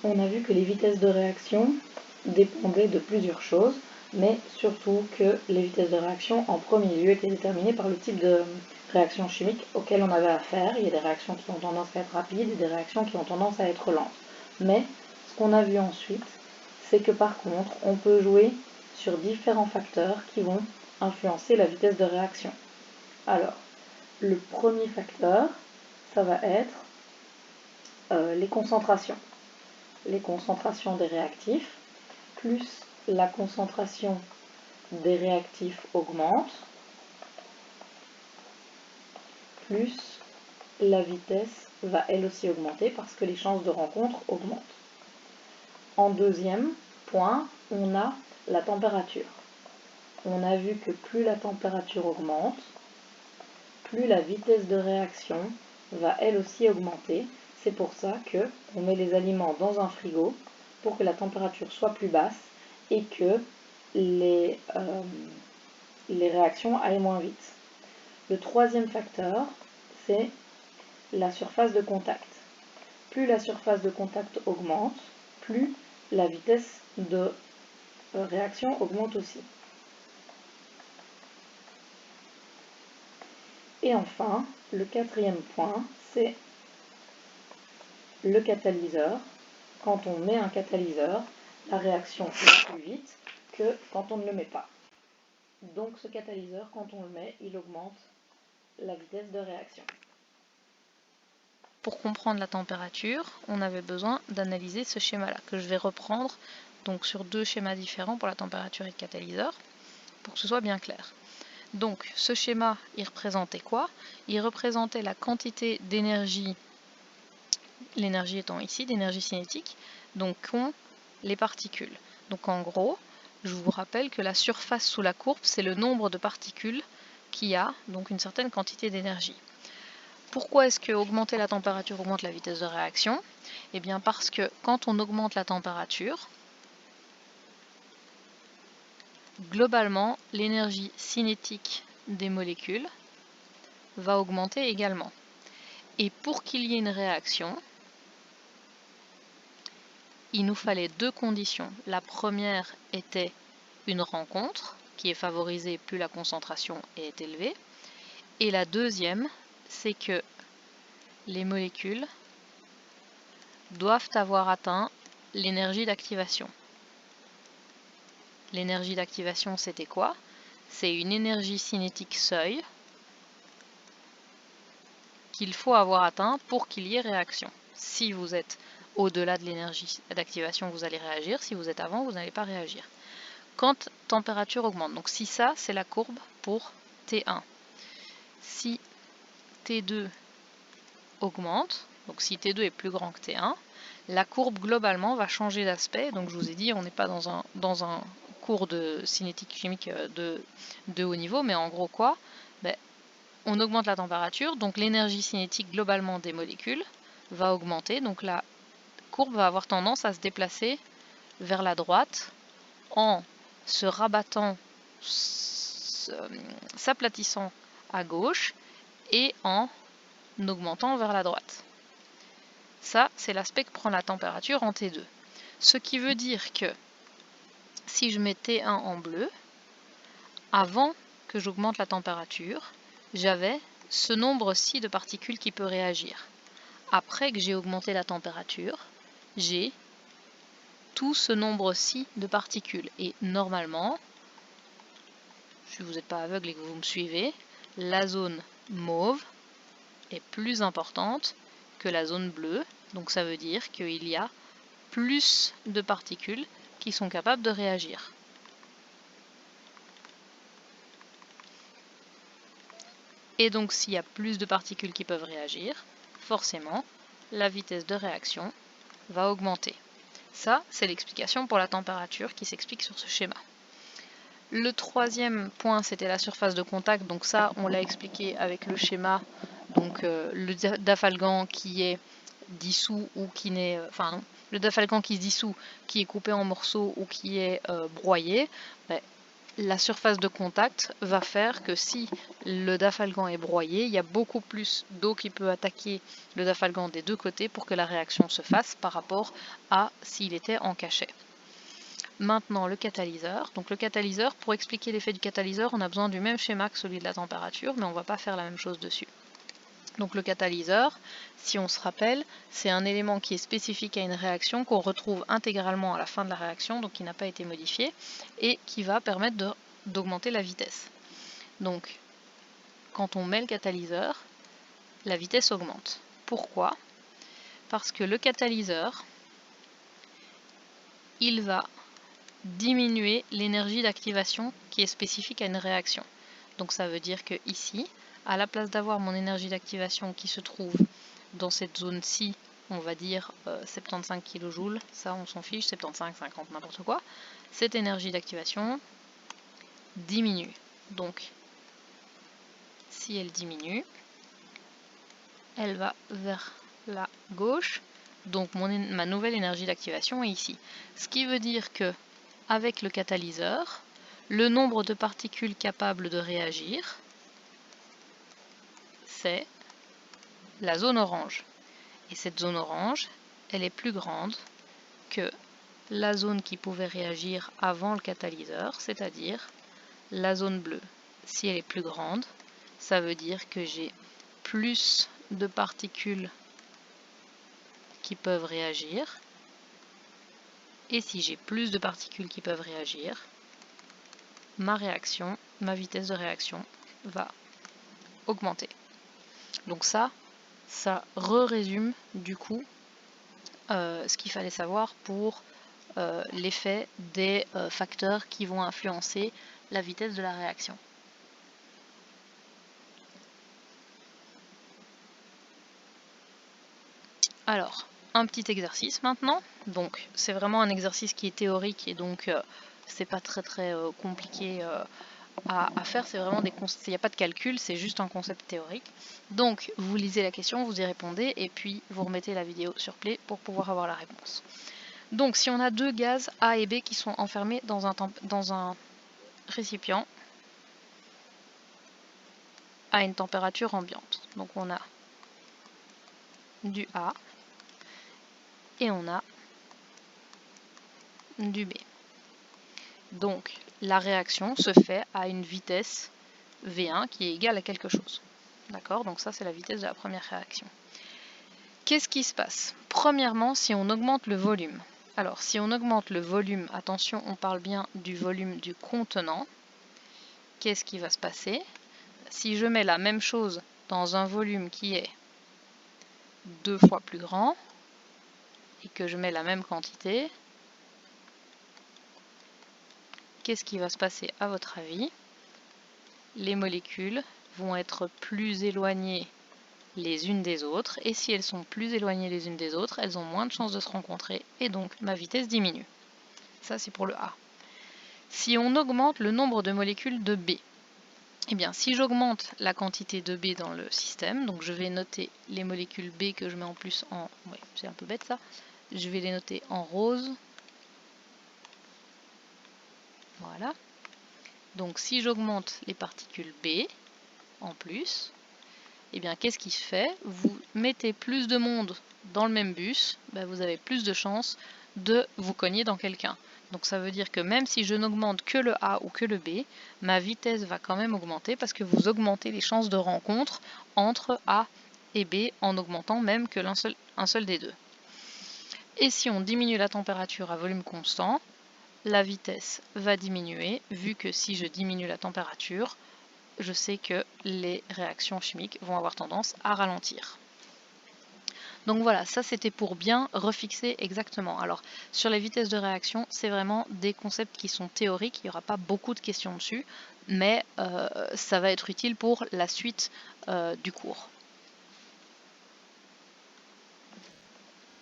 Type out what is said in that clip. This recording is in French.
on a vu que les vitesses de réaction dépendaient de plusieurs choses, mais surtout que les vitesses de réaction en premier lieu étaient déterminées par le type de réaction chimique auquel on avait affaire. Il y a des réactions qui ont tendance à être rapides et des réactions qui ont tendance à être lentes. Mais ce qu'on a vu ensuite, c'est que par contre, on peut jouer sur différents facteurs qui vont influencer la vitesse de réaction. Alors, le premier facteur, ça va être les concentrations. Les concentrations des réactifs, plus la concentration des réactifs augmente, plus la vitesse va elle aussi augmenter parce que les chances de rencontre augmentent. En deuxième point, on a la température. On a vu que plus la température augmente, plus la vitesse de réaction va elle aussi augmenter. C'est pour ça qu'on met les aliments dans un frigo pour que la température soit plus basse et que les réactions aillent moins vite. Le troisième facteur, c'est la surface de contact. Plus la surface de contact augmente, plus la vitesse de réaction augmente aussi. Et enfin, le quatrième point, c'est le catalyseur. Quand on met un catalyseur, la réaction va plus vite que quand on ne le met pas. Donc ce catalyseur, quand on le met, il augmente la vitesse de réaction. Pour comprendre la température, on avait besoin d'analyser ce schéma-là, que je vais reprendre donc sur deux schémas différents pour la température et le catalyseur, pour que ce soit bien clair. Donc ce schéma, il représentait quoi? Il représentait la quantité d'énergie, l'énergie étant ici, d'énergie cinétique, donc qu'ont les particules. Donc en gros, je vous rappelle que la surface sous la courbe, c'est le nombre de particules qui a donc une certaine quantité d'énergie. Pourquoi est-ce que augmenter la température augmente la vitesse de réaction? Eh bien parce que quand on augmente la température, globalement, l'énergie cinétique des molécules va augmenter également. Et pour qu'il y ait une réaction, il nous fallait deux conditions. La première était une rencontre, qui est favorisée plus la concentration est élevée. Et la deuxième, c'est que les molécules doivent avoir atteint l'énergie d'activation. L'énergie d'activation, c'était quoi? C'est une énergie cinétique seuil qu'il faut avoir atteint pour qu'il y ait réaction. Si vous êtes au-delà de l'énergie d'activation, vous allez réagir. Si vous êtes avant, vous n'allez pas réagir. Quand température augmente, donc si ça, c'est la courbe pour T1. Si T2 augmente, donc si T2 est plus grand que T1, la courbe globalement va changer d'aspect. Donc je vous ai dit, on n'est pas dans un cours de cinétique chimique de haut niveau, mais en gros quoi? On augmente la température, donc l'énergie cinétique globalement des molécules va augmenter, donc la courbe va avoir tendance à se déplacer vers la droite en se rabattant, s'aplatissant à gauche et en augmentant vers la droite. Ça, c'est l'aspect que prend la température en T2. Ce qui veut dire que si je mets T1 en bleu, avant que j'augmente la température, j'avais ce nombre-ci de particules qui peut réagir. Après que j'ai augmenté la température, j'ai tout ce nombre-ci de particules. Et normalement, si vous n'êtes pas aveugle et que vous me suivez, la zone mauve est plus importante que la zone bleue. Donc ça veut dire qu'il y a plus de particules qui sont capables de réagir. Et donc s'il y a plus de particules qui peuvent réagir, forcément, la vitesse de réaction va augmenter. Ça, c'est l'explication pour la température qui s'explique sur ce schéma. Le troisième point, c'était la surface de contact. Donc ça, on l'a expliqué avec le schéma. Donc le dafalgan qui est dissous ou qui n'est... Enfin non, le dafalgan qui se dissout, qui est coupé en morceaux ou qui est broyé. la surface de contact va faire que si le dafalgan est broyé, il y a beaucoup plus d'eau qui peut attaquer le dafalgan des deux côtés pour que la réaction se fasse par rapport à s'il était en cachet. Maintenant le catalyseur. Donc le catalyseur, pour expliquer l'effet du catalyseur, on a besoin du même schéma que celui de la température, mais on ne va pas faire la même chose dessus. Donc le catalyseur, si on se rappelle, c'est un élément qui est spécifique à une réaction qu'on retrouve intégralement à la fin de la réaction, donc qui n'a pas été modifié, et qui va permettre d'augmenter la vitesse. Donc quand on met le catalyseur, la vitesse augmente. Pourquoi? Parce que le catalyseur, il va diminuer l'énergie d'activation qui est spécifique à une réaction. Donc ça veut dire que ici, à la place d'avoir mon énergie d'activation qui se trouve dans cette zone-ci, on va dire 75 kJ, ça on s'en fiche, 75, 50, n'importe quoi, cette énergie d'activation diminue. Donc si elle diminue, elle va vers la gauche, donc ma nouvelle énergie d'activation est ici. Ce qui veut dire que avec le catalyseur, le nombre de particules capables de réagir, c'est la zone orange. Et cette zone orange, elle est plus grande que la zone qui pouvait réagir avant le catalyseur, c'est-à-dire la zone bleue. Si elle est plus grande, ça veut dire que j'ai plus de particules qui peuvent réagir. Et si j'ai plus de particules qui peuvent réagir, ma vitesse de réaction va augmenter. Donc ça résume du coup ce qu'il fallait savoir pour l'effet des facteurs qui vont influencer la vitesse de la réaction. Alors, un petit exercice maintenant. Donc, c'est vraiment un exercice qui est théorique et donc c'est pas très compliqué à faire. C'est vraiment il n'y a pas de calcul, c'est juste un concept théorique. Donc, vous lisez la question, vous y répondez et puis vous remettez la vidéo sur play pour pouvoir avoir la réponse. Donc, si on a deux gaz A et B qui sont enfermés dans un récipient à une température ambiante. Donc, on a du A et on a du B. Donc, la réaction se fait à une vitesse V1 qui est égale à quelque chose. D'accord? Donc ça, c'est la vitesse de la première réaction. Qu'est-ce qui se passe? Premièrement, si on augmente le volume. Alors, si on augmente le volume, attention, on parle bien du volume du contenant. Qu'est-ce qui va se passer? Si je mets la même chose dans un volume qui est 2 fois plus grand, et que je mets la même quantité, qu'est-ce qui va se passer à votre avis? Les molécules vont être plus éloignées les unes des autres, et si elles sont plus éloignées les unes des autres, elles ont moins de chances de se rencontrer, et donc ma vitesse diminue. Ça, c'est pour le A. Si on augmente le nombre de molécules de B, eh bien, si j'augmente la quantité de B dans le système, donc je vais noter les molécules B que je mets en plus en... Ouais, c'est un peu bête ça. Je vais les noter en rose. Voilà. Donc si j'augmente les particules B en plus, eh bien qu'est-ce qui se fait? Vous mettez plus de monde dans le même bus, ben vous avez plus de chances de vous cogner dans quelqu'un. Donc ça veut dire que même si je n'augmente que le A ou que le B, ma vitesse va quand même augmenter parce que vous augmentez les chances de rencontre entre A et B en augmentant même que un seul des deux. Et si on diminue la température à volume constant, la vitesse va diminuer, vu que si je diminue la température, je sais que les réactions chimiques vont avoir tendance à ralentir. Donc voilà, ça c'était pour bien refixer exactement. Alors sur les vitesses de réaction, c'est vraiment des concepts qui sont théoriques, il n'y aura pas beaucoup de questions dessus, mais ça va être utile pour la suite du cours.